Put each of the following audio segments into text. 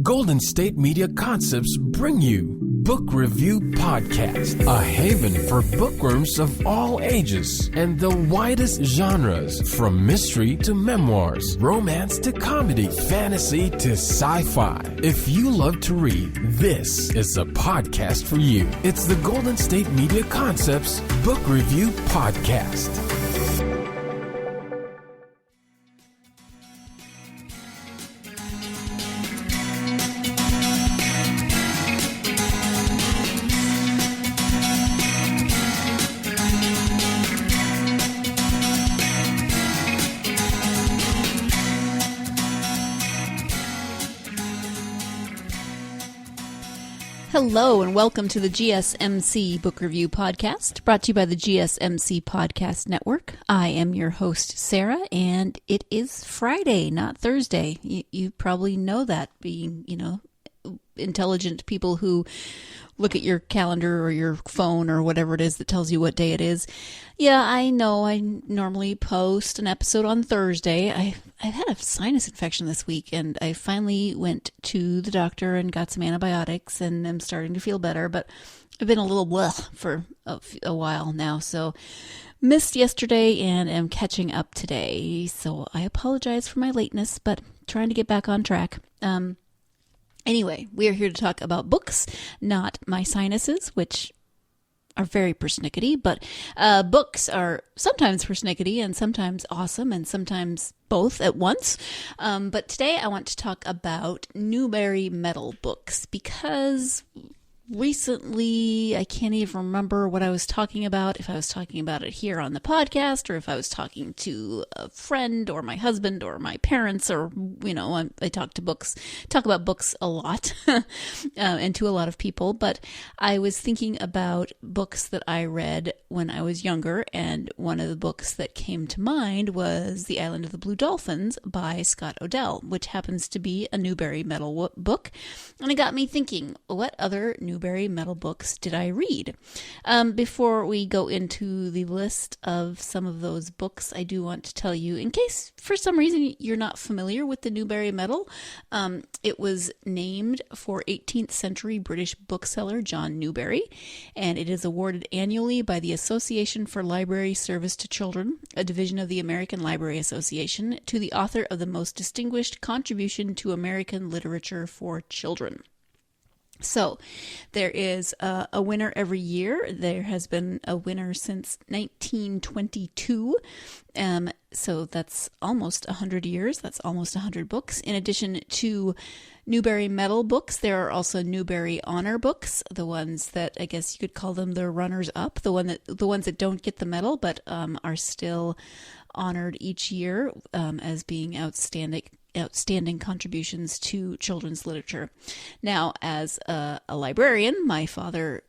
Golden State Media Concepts bring you Book Review Podcast, a haven for bookworms of all ages and the widest genres, from mystery to memoirs, romance to comedy, fantasy to sci-fi. If you love to read, this is a podcast for you. It's the Golden State Media Concepts Book Review Podcast. Hello and welcome to the GSMC Book Review Podcast, brought to you by the GSMC Podcast Network. I am your host, Sarah, and it is Friday, not Thursday. You probably know that, being, intelligent people who look at your calendar or your phone or whatever it is that tells you what day it is. Yeah, I know I normally post an episode on Thursday. I've had a sinus infection this week, and I finally went to the doctor and got some antibiotics, and I'm starting to feel better, but I've been a little bleh for a while now, so missed yesterday and am catching up today. So I apologize for my lateness, but trying to get back on track. Anyway, we are here to talk about books, not my sinuses, which are very persnickety, but books are sometimes persnickety and sometimes awesome and sometimes both at once. But today I want to talk about Newberry metal books because recently, I can't even remember what I was talking about, if I was talking about it here on the podcast or if I was talking to a friend or my husband or my parents or, I talk about books a lot and to a lot of people, but I was thinking about books that I read when I was younger, and one of the books that came to mind was The Island of the Blue Dolphins by Scott Odell, which happens to be a Newberry metal book, and it got me thinking, what other Newberry metal books did I read? Before we go into the list of some of those books, I do want to tell you, in case for some reason you're not familiar with the Newberry metal, it was named for 18th century British bookseller John Newberry, and it is awarded annually by the Association for Library Service to Children, a division of the American Library Association, to the author of the most distinguished contribution to American literature for children. So there is a winner every year. There has been a winner since 1922. So that's almost 100 years. That's almost 100 books. In addition to Newberry Medal books, there are also Newberry Honor books, the ones that I guess you could call them the runners-up, the ones that don't get the medal but are still honored each year as being outstanding contributions to children's literature. Now, as a librarian, my father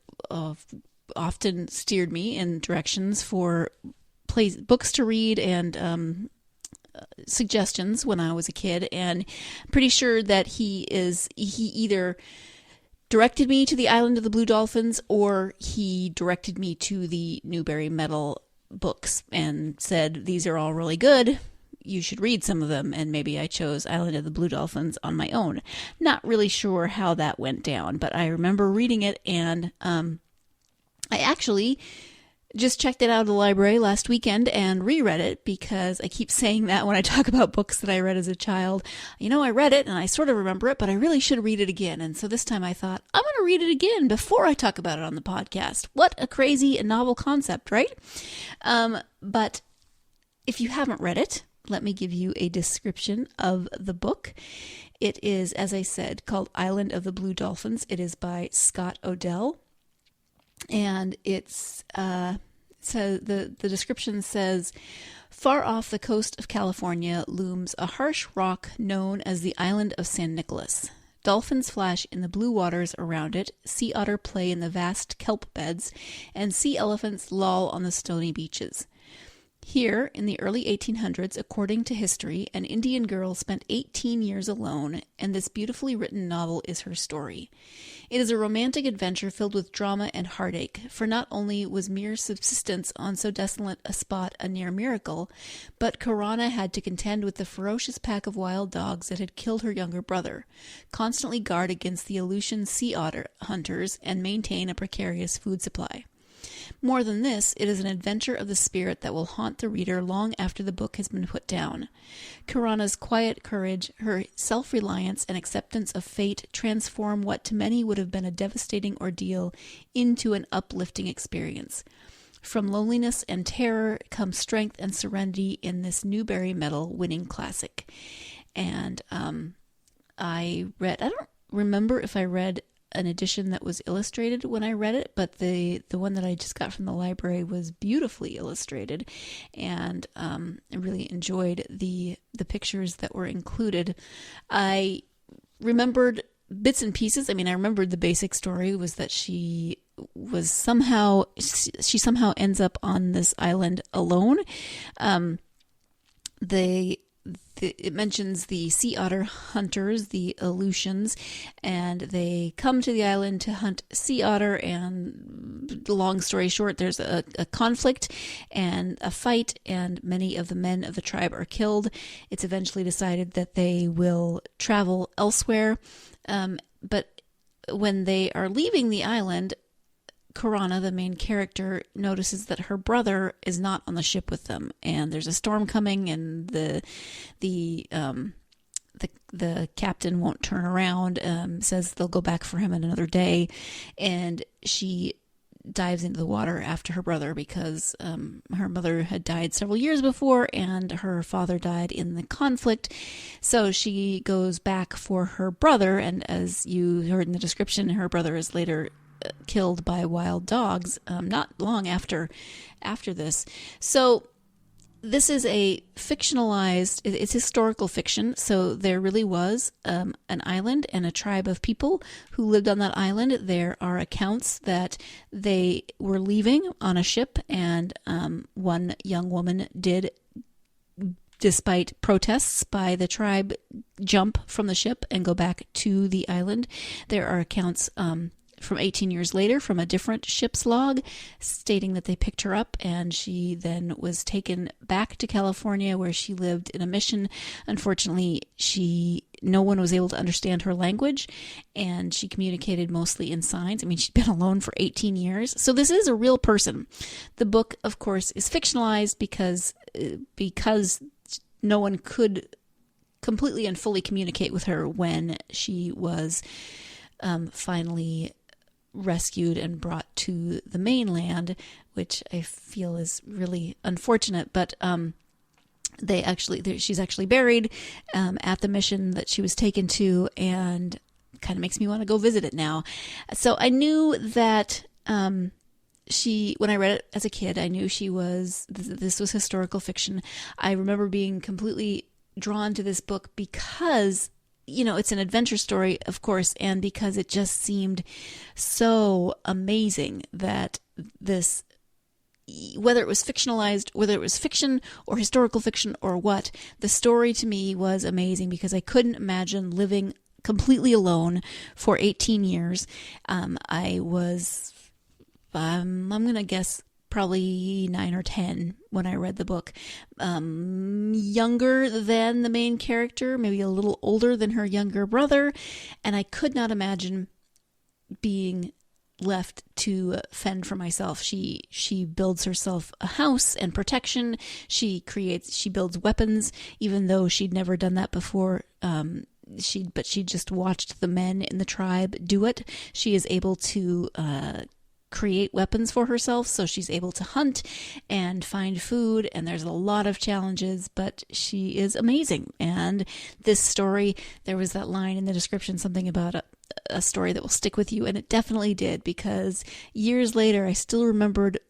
often steered me in directions for books to read and suggestions when I was a kid, and I'm pretty sure that he either directed me to The Island of the Blue Dolphins or he directed me to the Newberry Medal books and said, these are all really good, you should read some of them, and maybe I chose Island of the Blue Dolphins on my own. Not really sure how that went down, but I remember reading it, and I actually just checked it out of the library last weekend and reread it, because I keep saying that when I talk about books that I read as a child. I read it and I sort of remember it, but I really should read it again. And so this time I thought, I'm going to read it again before I talk about it on the podcast. What a crazy and novel concept, right? But if you haven't read it, let me give you a description of the book. It is, as I said, called Island of the Blue Dolphins. It is by Scott Odell. And the description says, far off the coast of California looms a harsh rock known as the Island of San Nicolas. Dolphins flash in the blue waters around it, sea otter play in the vast kelp beds, and sea elephants loll on the stony beaches. Here, in the early 1800s, according to history, an Indian girl spent 18 years alone, and this beautifully written novel is her story. It is a romantic adventure filled with drama and heartache, for not only was mere subsistence on so desolate a spot a near miracle, but Corona had to contend with the ferocious pack of wild dogs that had killed her younger brother, constantly guard against the Aleutian sea otter hunters, and maintain a precarious food supply. More than this, it is an adventure of the spirit that will haunt the reader long after the book has been put down. Corona's quiet courage, her self-reliance, and acceptance of fate transform what to many would have been a devastating ordeal into an uplifting experience. From loneliness and terror comes strength and serenity in this Newberry medal-winning classic. And I don't remember if I read an edition that was illustrated when I read it, but the one that I just got from the library was beautifully illustrated, and I really enjoyed the pictures that were included. I remembered bits and pieces. I mean, I remembered the basic story was that she somehow ends up on this island alone. It mentions the sea otter hunters, the Aleutians, and they come to the island to hunt sea otter, and long story short, there's a conflict and a fight, and many of the men of the tribe are killed. It's eventually decided that they will travel elsewhere, but when they are leaving the island, Corona, the main character, notices that her brother is not on the ship with them, and there's a storm coming, and the captain won't turn around, says they'll go back for him in another day, and she dives into the water after her brother because her mother had died several years before, and her father died in the conflict. So she goes back for her brother, and as you heard in the description, her brother is later killed by wild dogs not long after this. So this is a fictionalized, it's historical fiction, so there really was an island and a tribe of people who lived on that island. There are accounts that they were leaving on a ship, and one young woman did, despite protests by the tribe, jump from the ship and go back to the island. There are accounts from 18 years later from a different ship's log stating that they picked her up, and she then was taken back to California where she lived in a mission. Unfortunately, no one was able to understand her language, and she communicated mostly in signs. I mean, she'd been alone for 18 years. So this is a real person. The book, of course, is fictionalized because no one could completely and fully communicate with her when she was finally rescued and brought to the mainland, which I feel is really unfortunate. But she's actually buried at the mission that she was taken to, and kind of makes me want to go visit it now. So I knew that when I read it as a kid, I knew this was historical fiction. I remember being completely drawn to this book because it's an adventure story, of course, and because it just seemed so amazing that this, whether it was fictionalized, whether it was fiction or historical fiction or what, the story to me was amazing because I couldn't imagine living completely alone for 18 years. I was, I'm going to guess, probably 9 or 10 when I read the book. Younger than the main character, maybe a little older than her younger brother, and I could not imagine being left to fend for myself. She builds herself a house and protection. She builds weapons, even though she'd never done that before. She just watched the men in the tribe do it. She is able to create weapons for herself, so she's able to hunt and find food, and there's a lot of challenges, but she is amazing. And this story, there was that line in the description, something about a story that will stick with you, and it definitely did, because years later I still remembered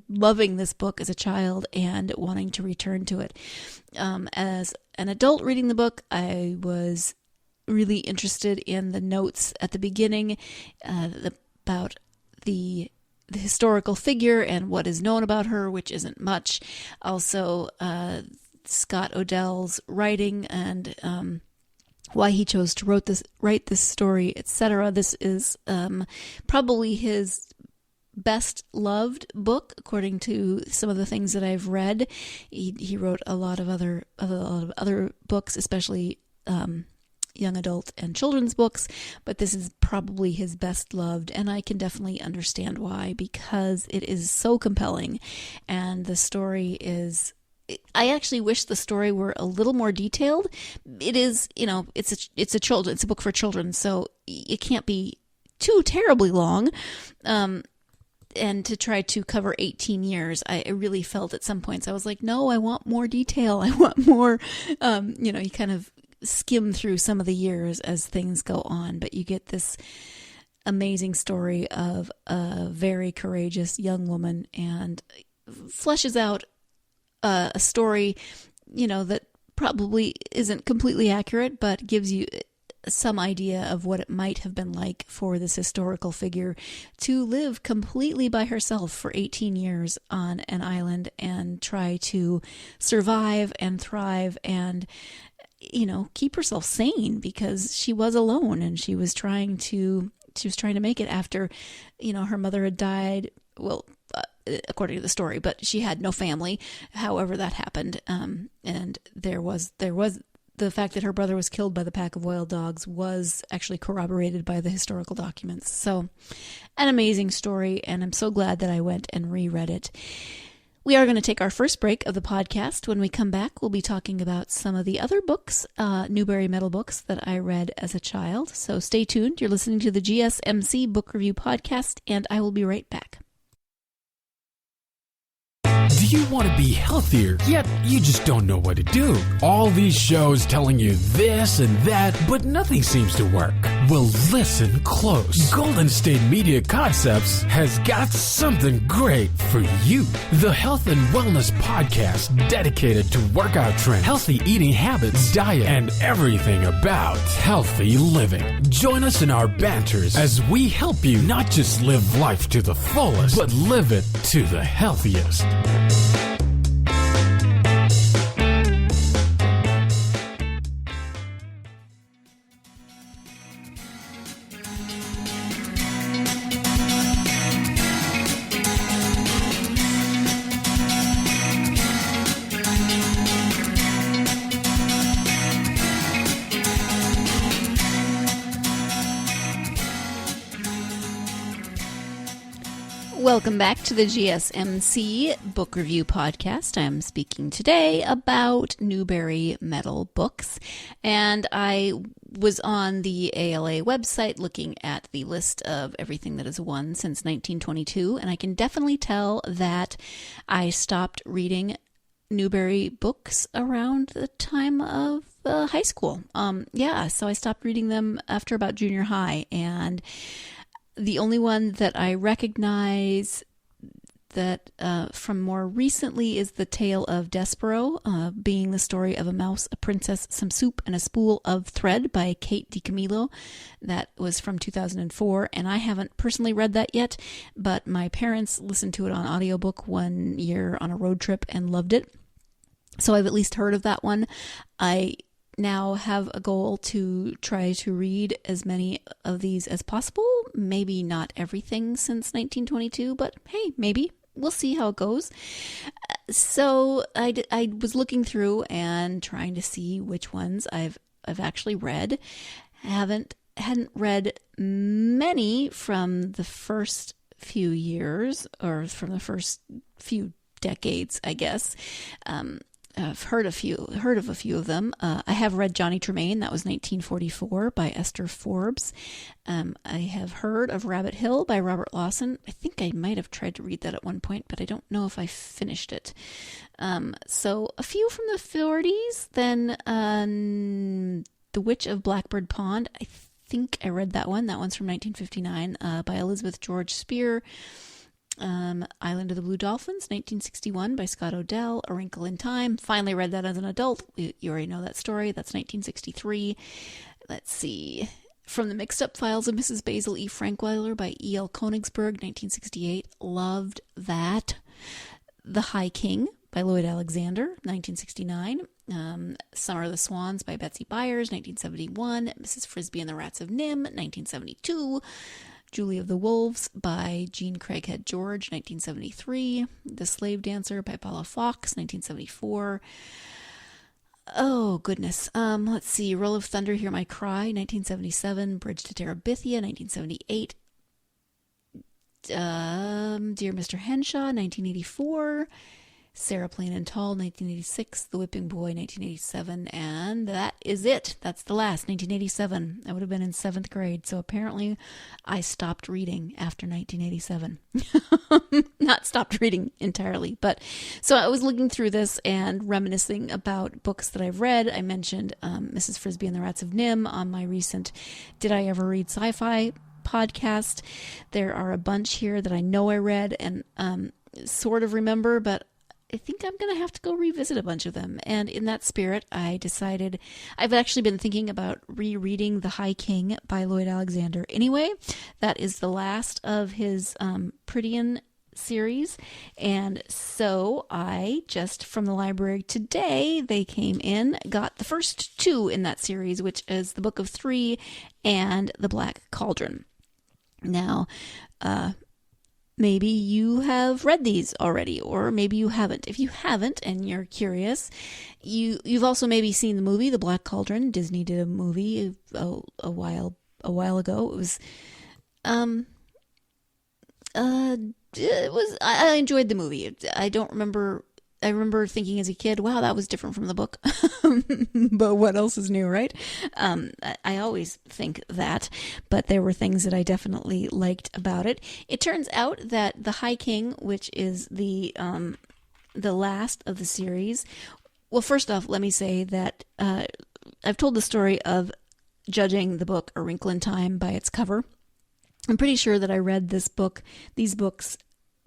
loving this book as a child and wanting to return to it. As an adult reading the book, I was really interested in the notes at the beginning about the the historical figure and what is known about her, which isn't much. Also, Scott Odell's writing and why he chose to write this story, etc. This is probably his best loved book, according to some of the things that I've read. He wrote a lot of other books, especially young adult and children's books, but this is probably his best loved, and I can definitely understand why, because it is so compelling, and the story is, I actually wish the story were a little more detailed. It is, it's a book for children, so it can't be too terribly long. And to try to cover 18 years, I really felt at some points, I was like, no, I want more detail. I want more, you kind of skim through some of the years as things go on, but you get this amazing story of a very courageous young woman, and fleshes out a story, that probably isn't completely accurate, but gives you some idea of what it might have been like for this historical figure to live completely by herself for 18 years on an island and try to survive and thrive and keep herself sane, because she was alone and she was trying to make it after, her mother had died. Well, according to the story, but she had no family. However that happened. And there was the fact that her brother was killed by the pack of wild dogs was actually corroborated by the historical documents. So an amazing story. And I'm so glad that I went and reread it. We are going to take our first break of the podcast. When we come back, we'll be talking about some of the other books, Newberry Metal books that I read as a child. So stay tuned. You're listening to the GSMC Book Review Podcast, and I will be right back. Do you want to be healthier, yet you just don't know what to do? All these shows telling you this and that, but nothing seems to work. Well, listen close. Golden State Media Concepts has got something great for you. The Health and Wellness Podcast dedicated to workout trends, healthy eating habits, diet, and everything about healthy living. Join us in our banters as we help you not just live life to the fullest, but live it to the healthiest. Welcome back to the GSMC Book Review Podcast. I'm speaking today about Newberry Metal books, and I was on the ALA website looking at the list of everything that has won since 1922, and I can definitely tell that I stopped reading Newberry books around the time of high school. So I stopped reading them after about junior high, and the only one that I recognize that from more recently is The Tale of Despero, being the story of a mouse, a princess, some soup, and a spool of thread by Kate DiCamillo. That was from 2004, and I haven't personally read that yet, but my parents listened to it on audiobook one year on a road trip and loved it. So I've at least heard of that one. I now have a goal to try to read as many of these as possible. Maybe not everything since 1922, but hey, maybe. We'll see how it goes. So I was looking through and trying to see which ones I've actually read. Hadn't read many from the first few years, or from the first few decades, I guess. I've heard of a few of them. I have read Johnny Tremain. That was 1944 by Esther Forbes. I have heard of Rabbit Hill by Robert Lawson. I think I might have tried to read that at one point, but I don't know if I finished it. So a few from the 40s. Then The Witch of Blackbird Pond. I think I read that one. That one's from 1959 by Elizabeth George Spear. Island of the Blue Dolphins, 1961 by Scott Odell. A Wrinkle in Time. Finally read that as an adult. You already know that story. That's 1963. Let's see. From the Mixed Up Files of Mrs. Basil E. Frankweiler by E.L. Konigsberg, 1968. Loved that. The High King by Lloyd Alexander, 1969. Summer of the Swans by Betsy Byers, 1971. Mrs. Frisbee and the Rats of Nim, 1972. Julie of the Wolves by Jean Craighead George, 1973. The Slave Dancer by Paula Fox, 1974. Oh, goodness. Let's see. Roll of Thunder, Hear My Cry, 1977. Bridge to Terabithia, 1978. Dear Mr. Henshaw, 1984. Sarah Plain and Tall, 1986. The Whipping Boy, 1987. And that is it. That's the last, 1987. I would have been in 7th grade, so apparently I stopped reading after 1987. Not stopped reading entirely, but so I was looking through this and reminiscing about books that I've read. I mentioned Mrs. Frisbee and the Rats of Nim on my recent Did I Ever Read Sci-Fi podcast. There are a bunch here that I know I read and sort of remember, but I think I'm going to have to go revisit a bunch of them. And in that spirit, I decided I've actually been thinking about rereading The High King by Lloyd Alexander anyway. That is the last of his Prydian series. And so I just, from the library today, they came in, got the first 2 in that series, which is The Book of Three and The Black Cauldron. Now, maybe you have read these already, or maybe you haven't. If you haven't and you're curious, you've also maybe seen the movie The Black Cauldron. Disney did a movie a while ago. I enjoyed the movie. I remember thinking as a kid, wow, that was different from the book. But what else is new, right? I always think that, but there were things that I definitely liked about it. It turns out that The High King, which is the last of the series, well, first off, let me say that I've told the story of judging the book A Wrinkle in Time by its cover. I'm pretty sure that I read these books,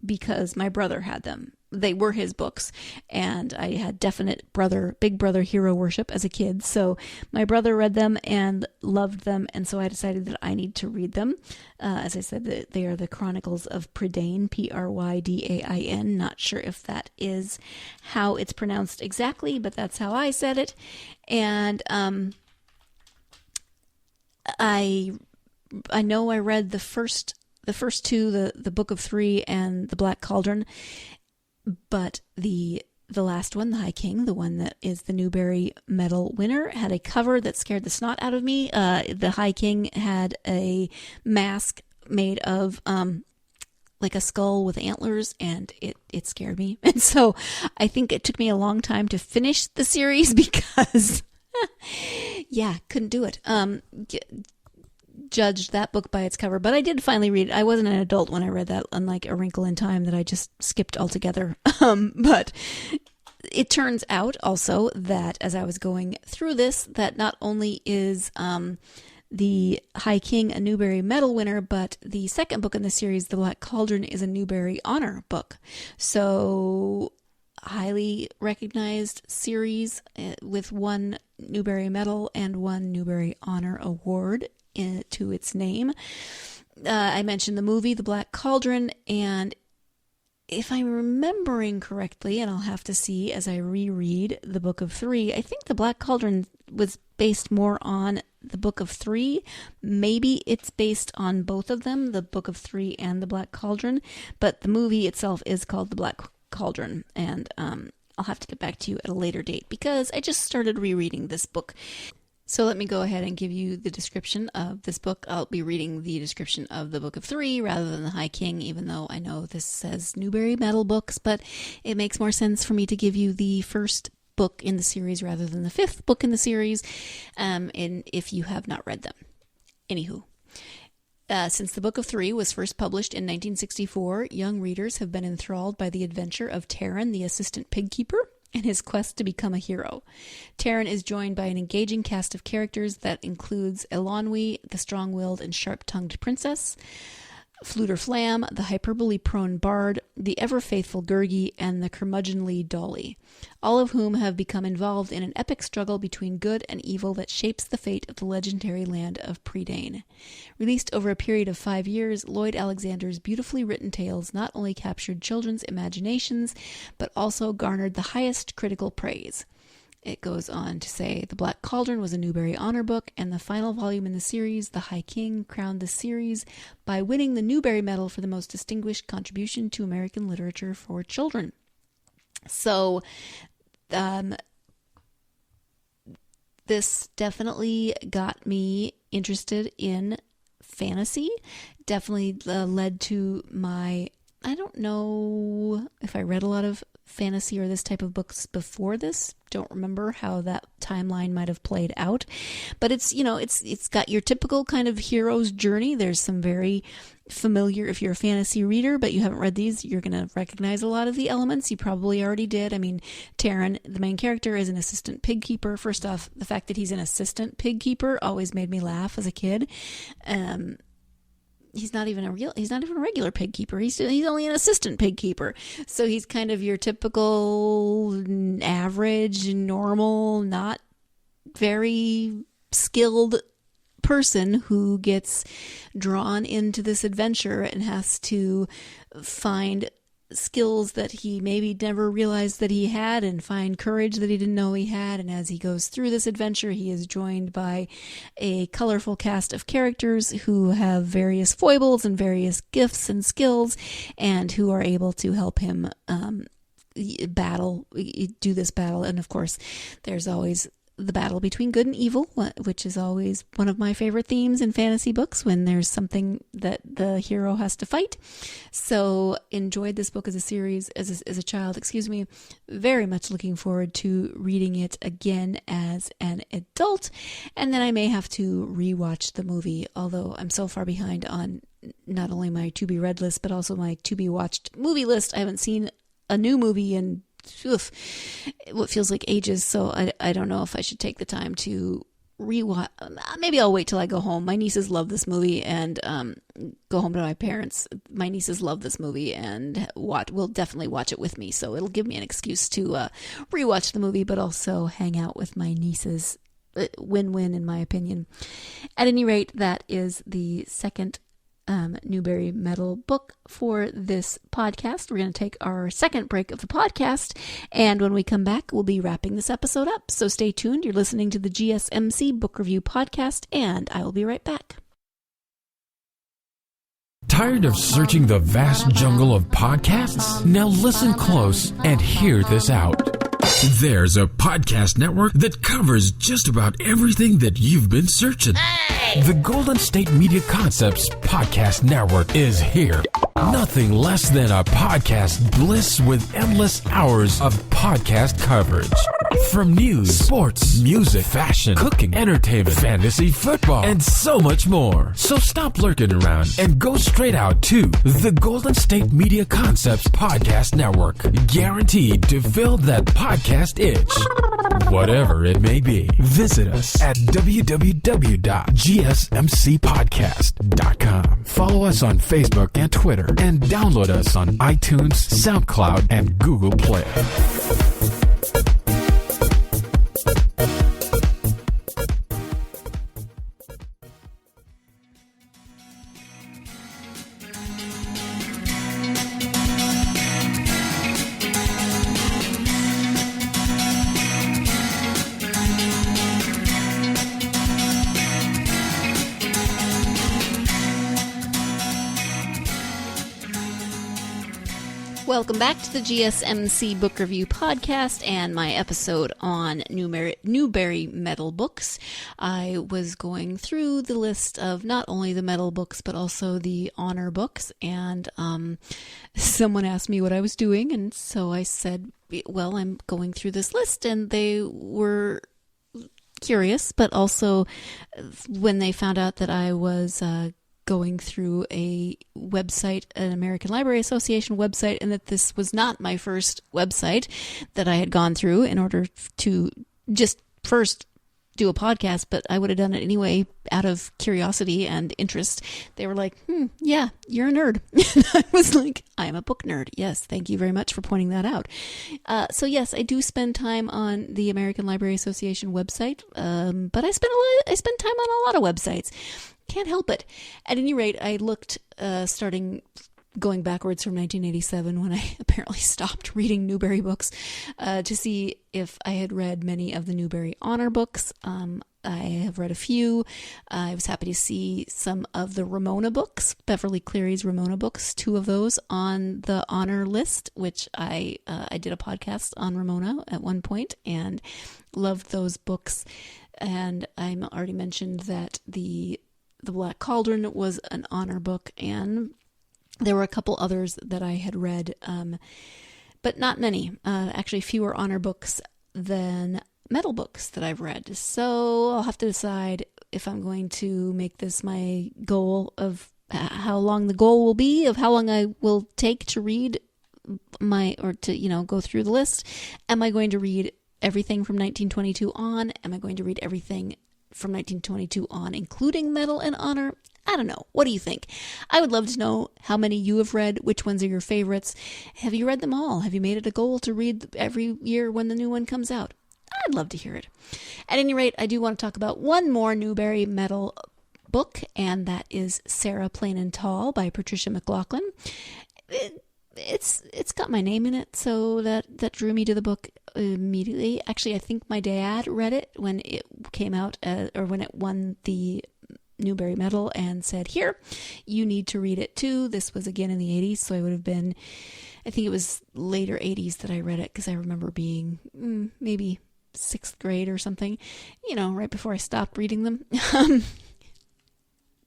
because my brother had them. They were his books, and I had definite big brother hero worship as a kid. So my brother read them and loved them, and so I decided that I need to read them. As I said, they are the Chronicles of Prydain, Prydain. Not sure if that is how it's pronounced exactly, but that's how I said it. And I know I read the first 2, the Book of Three and The Black Cauldron, but the last one, The High King, the one that is the Newberry Medal winner, had a cover that scared the snot out of me. The High King had a mask made of like a skull with antlers, and it scared me. And so I think it took me a long time to finish the series because, yeah, couldn't do it. Judged that book by its cover, but I did finally read it. I wasn't an adult when I read that, unlike A Wrinkle in Time that I just skipped altogether. But it turns out also that as I was going through this, that not only is the High King a Newbery Medal winner, but the second book in the series, The Black Cauldron, is a Newbery Honor book. So highly recognized series with 1 Newbery Medal and 1 Newbery Honor Award to its name. I mentioned the movie, The Black Cauldron, and if I'm remembering correctly, and I'll have to see as I reread The Book of Three, I think The Black Cauldron was based more on The Book of Three. Maybe it's based on both of them, The Book of Three and The Black Cauldron, but the movie itself is called The Black Cauldron, and I'll have to get back to you at a later date because I just started rereading this book. So let me go ahead and give you the description of this book. I'll be reading the description of The Book of Three rather than The High King, even though I know this says Newbery Medal books, but it makes more sense for me to give you the first book in the series rather than the 5th book in the series, and if you have not read them. Anywho. Since The Book of Three was first published in 1964, young readers have been enthralled by the adventure of Taran, the assistant pig keeper, and his quest to become a hero. Taran is joined by an engaging cast of characters that includes Elanwi, the strong-willed and sharp-tongued princess, Fluter Flam, the hyperbole-prone Bard, the ever-faithful Gurgi, and the curmudgeonly Dolly, all of whom have become involved in an epic struggle between good and evil that shapes the fate of the legendary land of Predain. Released over a period of 5 years, Lloyd Alexander's beautifully written tales not only captured children's imaginations, but also garnered the highest critical praise. It goes on to say, The Black Cauldron was a Newberry honor book, and the final volume in the series, The High King, crowned the series by winning the Newberry Medal for the most distinguished contribution to American literature for children. So, this definitely got me interested in fantasy, definitely led to my, I don't know if I read a lot of fantasy or this type of books before this. Don't remember how that timeline might have played out, but it's, you know, it's got your typical kind of hero's journey. There's some very familiar, if you're a fantasy reader, but you haven't read these, you're going to recognize a lot of the elements. You probably already did. I mean, Taran, the main character, is an assistant pig keeper. First off, the fact that he's an assistant pig keeper always made me laugh as a kid. He's not even a regular pig keeper. He's only an assistant pig keeper. So he's kind of your typical average, normal, not very skilled person who gets drawn into this adventure and has to find skills that he maybe never realized that he had and find courage that he didn't know he had. And as he goes through this adventure, he is joined by a colorful cast of characters who have various foibles and various gifts and skills, and who are able to help him do this battle. And of course, there's always the battle between good and evil, which is always one of my favorite themes in fantasy books, when there's something that the hero has to fight. So enjoyed this book as a series, as a child, very much looking forward to reading it again as an adult. And then I may have to rewatch the movie, although I'm so far behind on not only my to be read list, but also my to be watched movie list. I haven't seen a new movie in what feels like ages, so I don't know if I should take the time to rewatch. Maybe I'll wait till I go home. My nieces love this movie, and go home to my parents. My nieces love this movie, and will definitely watch it with me, so it'll give me an excuse to rewatch the movie, but also hang out with my nieces. Win-win, in my opinion. At any rate, that is the second Newberry Medal book for this podcast. We're going to take our second break of the podcast, and when we come back, we'll be wrapping this episode up. So stay tuned. You're listening to the GSMC Book Review Podcast, and I will be right back. Tired of searching the vast jungle of podcasts? Now listen close and hear this out. There's a podcast network that covers just about everything that you've been searching. Hey! The Golden State Media Concepts Podcast Network is here. Nothing less than a podcast bliss with endless hours of podcast coverage. From news, sports, music, fashion, cooking, entertainment, fantasy, football, and so much more. So stop lurking around and go straight out to the Golden State Media Concepts Podcast Network. Guaranteed to fill that podcast itch. Whatever it may be. Visit us at www.gsmcpodcast.com. Follow us on Facebook and Twitter, and download us on iTunes, SoundCloud, and Google Play. Welcome back to the GSMC Book Review Podcast and my episode on Newberry Medal books. I was going through the list of not only the medal books, but also the honor books, and someone asked me what I was doing, and so I said, well, I'm going through this list, and they were curious, but also when they found out that I was going through a website, an American Library Association website, and that this was not my first website that I had gone through in order to just first do a podcast, but I would have done it anyway out of curiosity and interest. They were like, yeah, you're a nerd. And I was like, I'm a book nerd. Yes, thank you very much for pointing that out. So yes, I do spend time on the American Library Association website, but I spend time on a lot of websites. Can't help it. At any rate, I looked, going backwards from 1987 when I apparently stopped reading Newberry books, to see if I had read many of the Newberry honor books. I have read a few. I was happy to see some of the Ramona books, Beverly Cleary's Ramona books, 2 of those on the honor list, which I did a podcast on Ramona at one point and loved those books. And I already mentioned that the Black Cauldron was an honor book, and there were a couple others that I had read, but not many. Actually, fewer honor books than medal books that I've read. So I'll have to decide if I'm going to make this my goal of how long the goal will be, of how long I will take to read go through the list. Am I going to read everything from 1922 on? Am I going to read everything from 1922 on, including medal and honor? I don't know. What do you think? I would love to know how many you have read, which ones are your favorites. Have you read them all? Have you made it a goal to read every year when the new one comes out? I'd love to hear it. At any rate, I do want to talk about one more Newberry medal book, and that is Sarah Plain and Tall by Patricia MacLachlan. It's got my name in it, so that drew me to the book immediately. Actually, I think my dad read it when it came out, or when it won the Newberry medal, and said, here, you need to read it too. This was again in the 80s, so I would have been, I think it was later 80s that I read it, because I remember being maybe 6th grade or something, right before I stopped reading them.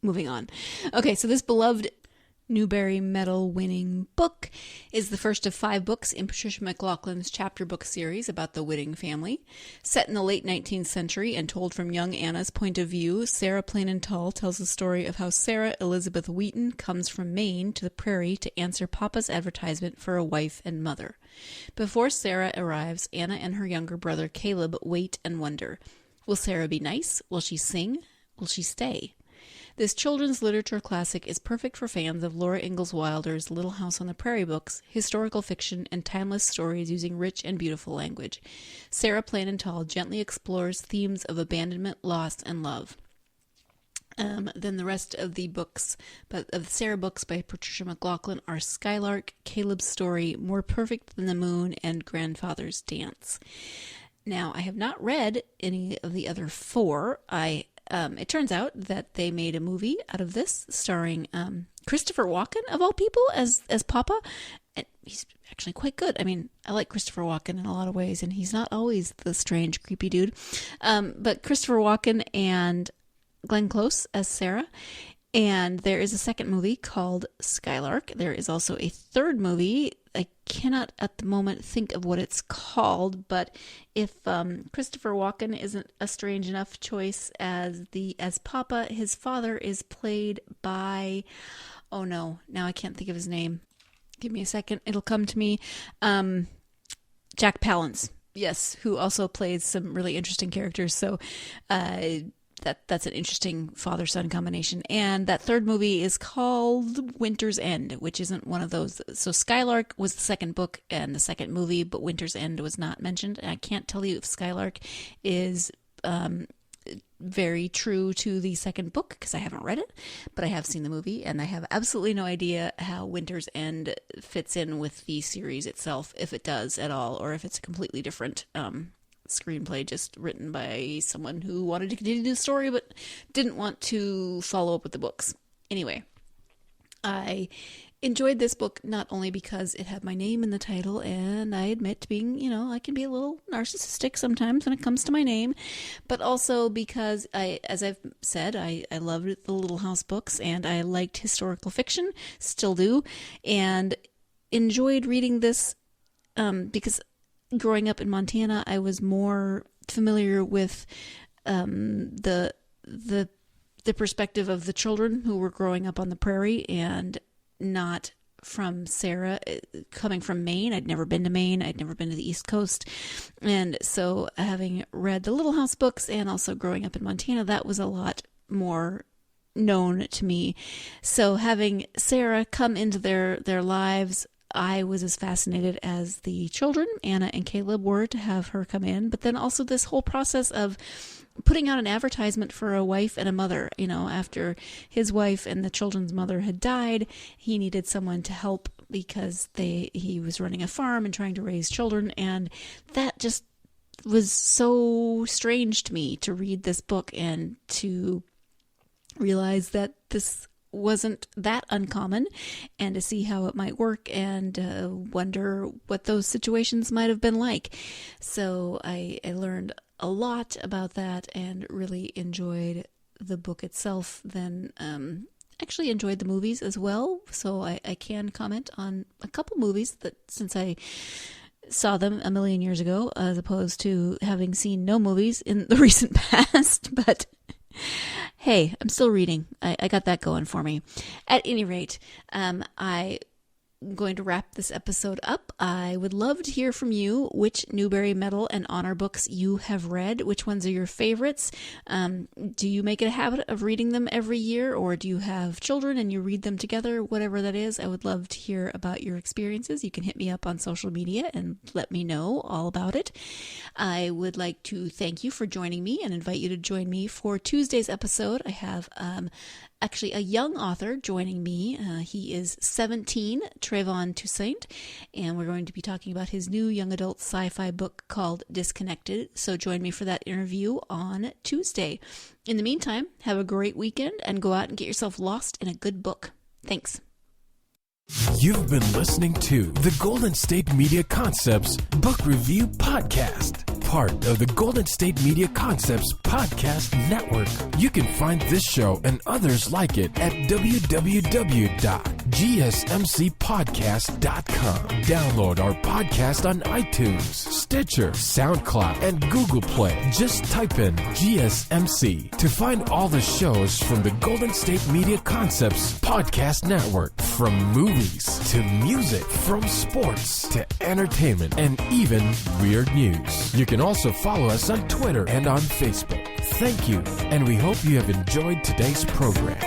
Moving on. Okay, so this beloved Newberry medal winning book is the first of 5 books in Patricia MacLachlan's chapter book series about the Whitting family. Set in the late 19th century and told from young Anna's point of view, Sarah Plain and Tall tells the story of how Sarah Elizabeth Wheaton comes from Maine to the prairie to answer Papa's advertisement for a wife and mother. Before Sarah arrives, Anna and her younger brother Caleb wait and wonder. Will Sarah be nice? Will she sing? Will she stay? This children's literature classic is perfect for fans of Laura Ingalls Wilder's Little House on the Prairie books, historical fiction, and timeless stories using rich and beautiful language. Sarah Plain and Tall gently explores themes of abandonment, loss, and love. Then the rest of the books, of the Sarah books by Patricia MacLachlan are Skylark, Caleb's Story, More Perfect Than the Moon, and Grandfather's Dance. Now, I have not read any of the other 4. It turns out that they made a movie out of this, starring Christopher Walken, of all people, as Papa. And he's actually quite good. I mean, I like Christopher Walken in a lot of ways, and he's not always the strange, creepy dude. But Christopher Walken and Glenn Close as Sarah. And there is a second movie called Skylark. There is also a third movie. I cannot at the moment think of what it's called, but if Christopher Walken isn't a strange enough choice as Papa, his father is played by, oh no, now I can't think of his name. Give me a second, it'll come to me. Jack Palance, yes, who also plays some really interesting characters. So that's an interesting father-son combination. And that third movie is called Winter's End, which isn't one of those. So Skylark was the second book and the second movie, but Winter's End was not mentioned. And I can't tell you if Skylark is very true to the second book, because I haven't read it, but I have seen the movie, and I have absolutely no idea how Winter's End fits in with the series itself, if it does at all, or if it's a completely different screenplay just written by someone who wanted to continue the story but didn't want to follow up with the books. Anyway, I enjoyed this book not only because it had my name in the title, and I admit being, I can be a little narcissistic sometimes when it comes to my name, but also because as I've said, I loved the Little House books, and I liked historical fiction, still do, and enjoyed reading this because growing up in Montana, I was more familiar with the perspective of the children who were growing up on the prairie, and not from Sarah. Coming from Maine, I'd never been to Maine. I'd never been to the East Coast. And so having read the Little House books and also growing up in Montana, that was a lot more known to me. So having Sarah come into their lives, I was as fascinated as the children, Anna and Caleb, were to have her come in. But then also this whole process of putting out an advertisement for a wife and a mother. You know, after his wife and the children's mother had died, he needed someone to help because he was running a farm and trying to raise children. And that just was so strange to me to read this book and to realize that this wasn't that uncommon, and to see how it might work and wonder what those situations might have been like. So I learned a lot about that and really enjoyed the book itself. Then actually enjoyed the movies as well. So I can comment on a couple movies that, since I saw them a million years ago, as opposed to having seen no movies in the recent past. But hey, I'm still reading. I got that going for me. At any rate, I'm going to wrap this episode up. I would love to hear from you which Newberry Medal and Honor books you have read. Which ones are your favorites? Do you make it a habit of reading them every year, or do you have children and you read them together? Whatever that is, I would love to hear about your experiences. You can hit me up on social media and let me know all about it. I would like to thank you for joining me and invite you to join me for Tuesday's episode. I have actually a young author joining me. He is 17, Trayvon Toussaint, and we're going to be talking about his new young adult sci-fi book called Disconnected. So join me for that interview on Tuesday. In the meantime, have a great weekend and go out and get yourself lost in a good book. Thanks. You've been listening to the Golden State Media Concepts Book Review Podcast, part of the Golden State Media Concepts Podcast Network. You can find this show and others like it at www.gsmcpodcast.com. Download our podcast on iTunes, Stitcher, SoundCloud, and Google Play. Just type in GSMC to find all the shows from the Golden State Media Concepts Podcast Network, from movies to music, from sports to entertainment, and even weird news. You can also follow us on Twitter and on Facebook. Thank you, and we hope you have enjoyed today's program.